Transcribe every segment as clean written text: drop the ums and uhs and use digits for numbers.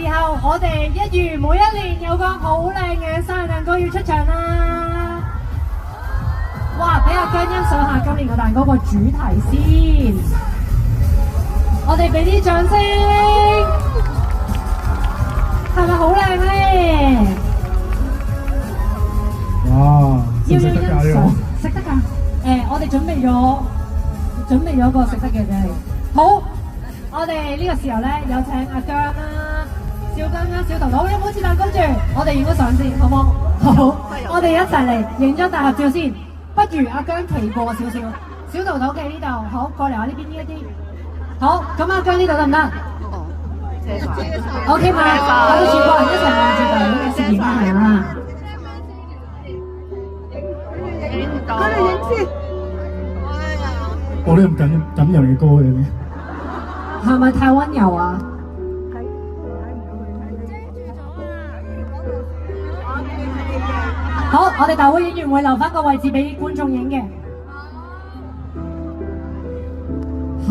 時候，我哋一如每一年有個好靚嘅生日蛋糕要出場啦！哇，俾阿姜欣賞下今年個蛋糕個主題先，我哋俾啲掌聲，係咪好靚咧？哇！要欣賞，食得㗎？我哋準備咗個食得嘅俾你。好，我哋呢個時候咧有請阿姜啦、小姜啦、小頭頭，有冇切蛋糕住？我哋影個相先，好唔好？好，我哋一齊嚟影張大合照先。不如阿姜企過少少，小頭頭企呢度，好，過嚟我呢邊呢一啲。好，咁阿姜呢度得唔得？OK 嘛，我哋全部人一齊望住大佬嘅攝影係啦。佢哋影先。播啲咁感人嘅歌嘅你，係咪太溫柔啊？好，我哋大會演員會留翻個位置俾觀眾影嘅。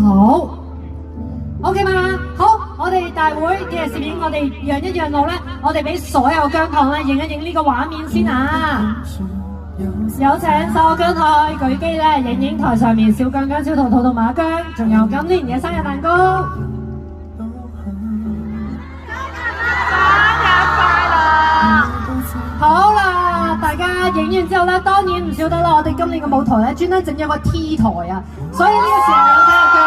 好 ，OK 嘛？好，我哋大會嘅攝影，我哋讓一讓路咧，我哋俾所有姜糖咧影一影呢個畫面先啊！有請所有姜糖舉機咧影影台上面小姜姜、小桃桃同馬姜，仲有今年嘅生日蛋糕。好啦，大家影完之後咧，當然唔少得啦。我哋今年嘅舞台咧，專登整咗個 T 台啊，所以呢個時候有請阿姜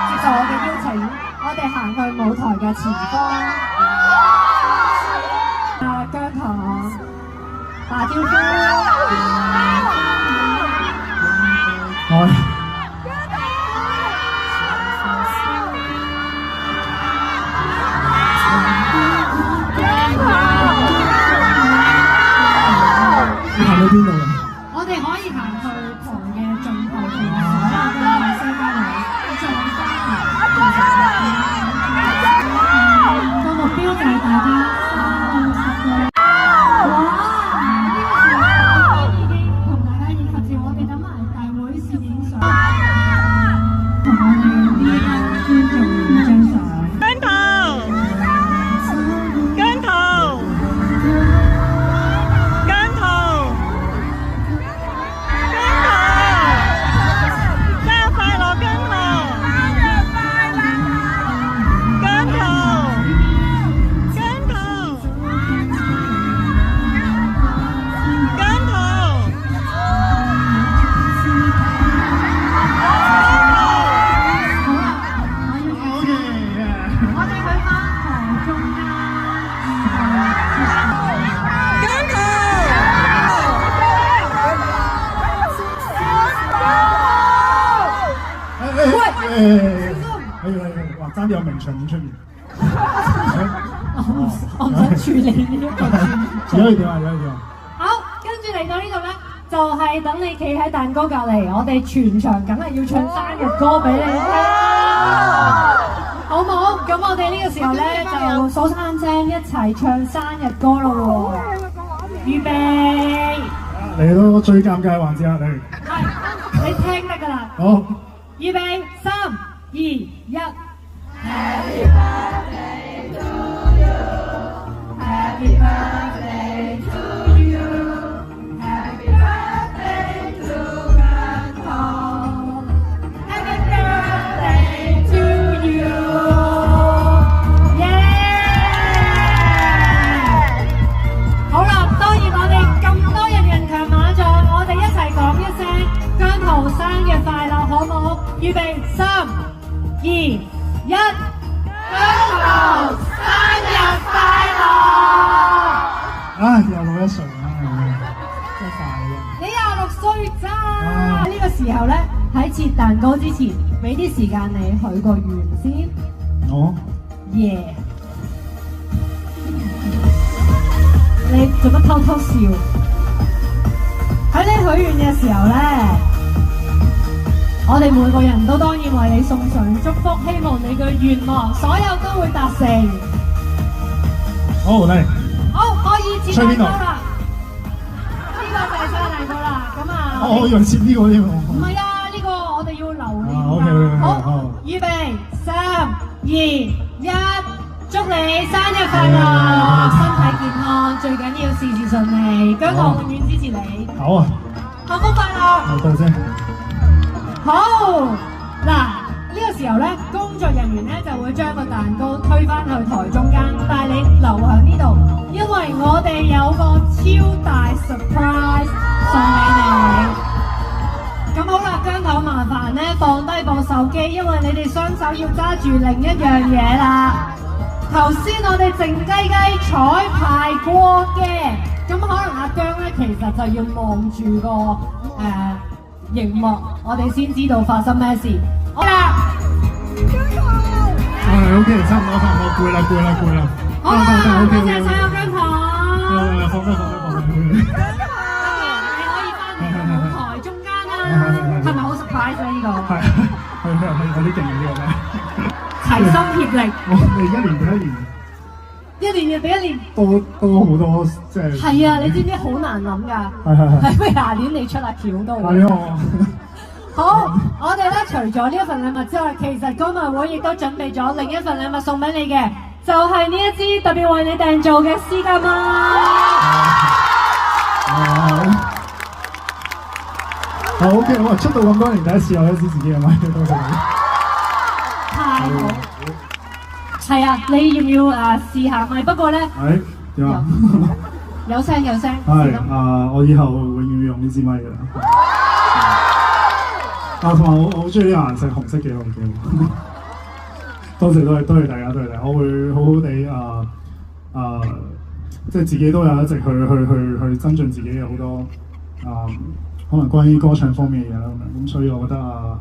接受我嘅邀請，我哋行去舞台嘅前方。姜糖打招呼。行到邊度啊？我哋可以行去台嘅盡頭，同所有嘅女生交流，再翻嚟。個目標就係大家30個。哇！呢個時候已經同大家影合照，我哋等埋大會攝影相，同我哋呢一班觀眾影張相。哇！爭啲有名場面出現。我唔想處理呢一個而家要點啊？好，跟住嚟到呢度咧，就係等你企喺蛋糕隔離，我哋全場梗係要唱生日歌俾你聽，好唔好？咁我哋呢個時候咧就數3聲一齊唱生日歌咯喎，預備。嚟到最尷尬嘅環節啦，你聽得㗎啦。好。預備3、2、1。Happy birthday to you. Happy birthday to you. Happy birthday to姜糖. Happy birthday to you. Yeah! 好啦，當然我哋咁多人強馬在，我哋一齊講一聲姜糖生日快樂，好唔好？預備3、2、1，姜糖生日快樂！又老1歲啦，真係快啊！你26歲咋？呢個時候咧，喺切蛋糕之前，俾啲時間你許個願先。哦。耶！你做乜偷偷笑？喺你許願嘅時候咧，我哋每個人都當然為你送上祝福，希望你嘅願望所有都會達成。好嚟，好，可以切蛋糕啦。呢個就係生日蛋糕啦。咁啊，我以為切呢個添喎。唔係啊，呢個我哋要留念㗎。OK，好，預備3、2、1，祝你生日快樂，身體健康，最緊要事事順利。姜糖永遠支持你。好啊，幸福快樂。好多謝。好，嗱呢個時候咧，工作人員咧就會將個蛋糕推返去台中間，但係你留喺呢度，因為我哋有個超大 surprise 送俾你。咁好啦，姜糖麻煩咧放低部手機，因為你哋雙手要揸住另一樣嘢啦。頭先我哋靜雞雞彩排過嘅，咁可能阿姜咧其實就要望住個熒幕，我哋先知道發生咩事。好啦，OK， 差唔多，攰啦。好啦，多謝所有姜糖。放低。你可以翻嚟舞台中間啦，係咪好 surprise 咧？呢個係有啲勁嘅呢個咩？齊心協力，你一年比一年一年比一年多好多，即係係啊！你知唔知好難諗㗎？係不如下年你出下橋都好。係啊。好，我哋咧除咗呢一份禮物之外，其實歌迷會亦都準備咗另一份禮物送俾你嘅，就係呢一支特別為你訂做嘅絲巾啦。好 OK， 我出道咁多年第一次有一支自己嘅咪，多謝你。太好，係啊！你要唔要試下咪？不過咧，點啊？有聲。係我以後永遠會用呢支咪㗎啦。同埋我好中意呢個顏色，紅色幾好。多謝大家，我會好好地即係自己都有一直去增進自己嘅好多可能關於歌唱方面嘅嘢啦咁，所以我覺得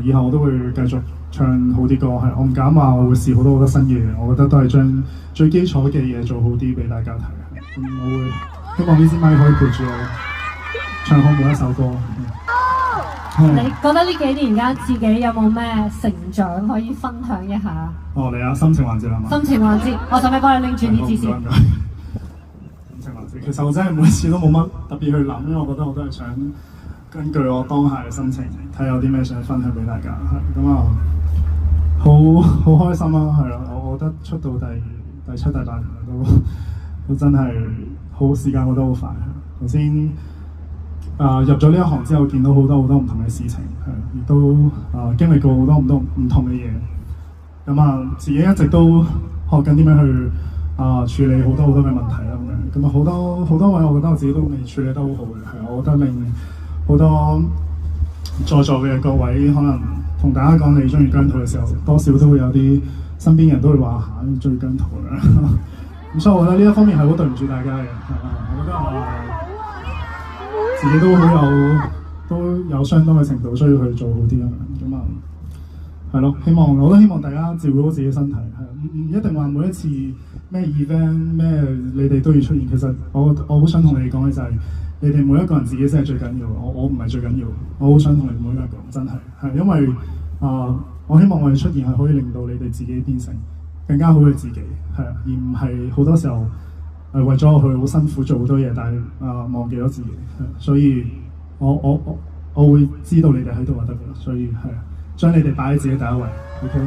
以後我都會繼續唱好啲歌，係我唔敢話我會試好多新嘅嘢，我覺得都係將最基礎嘅嘢做好啲俾大家睇。我會希望呢支咪可以陪住我唱好每一首歌。你覺得呢幾年間自己有冇咩成長可以分享一下？嚟啊，心情環節啦嘛。心情環節，我使唔使幫你拎住呢支先？心情環節，其實我真係每次都冇乜特別去諗，因為我覺得我都係想根據我當下嘅心情，睇下有啲咩想分享俾大家。咁啊，好開心啊，係啦，我覺得出道第7、第8年都真係好時間過得好快。頭先入咗呢一行之後，見到好多唔同嘅事情，亦都經歷過好多唔同嘅嘢。咁自己一直都學緊點樣去處理好多嘅問題啦。咁好多位，我覺得我自己都未處理得好好嘅。係，我覺得令好多在座嘅各位，可能同大家講你中意姜濤嘅時候，多少都會有啲身邊人都會話嚇中意姜濤啦。咁所以我覺得呢一方面係好對唔住大家嘅。我覺得自己都有相當嘅程度需要去做好啲啊。係咯，我都希望大家照顧好自己身體，唔一定話每一次咩 event 咩你哋都要出現。其實我好想同你哋講嘅就係，你哋每一個人自己先係最緊要。我唔係最緊要，我好想同你哋每一個人講，真係因為我希望我哋出現係可以令到你哋自己變成更加好嘅自己，而唔係好多時候為咗去好辛苦做好多嘢，但係忘記咗自己。所以我會知道你哋喺度就得㗎啦，所以將你哋擺喺自己第一位 ，OK。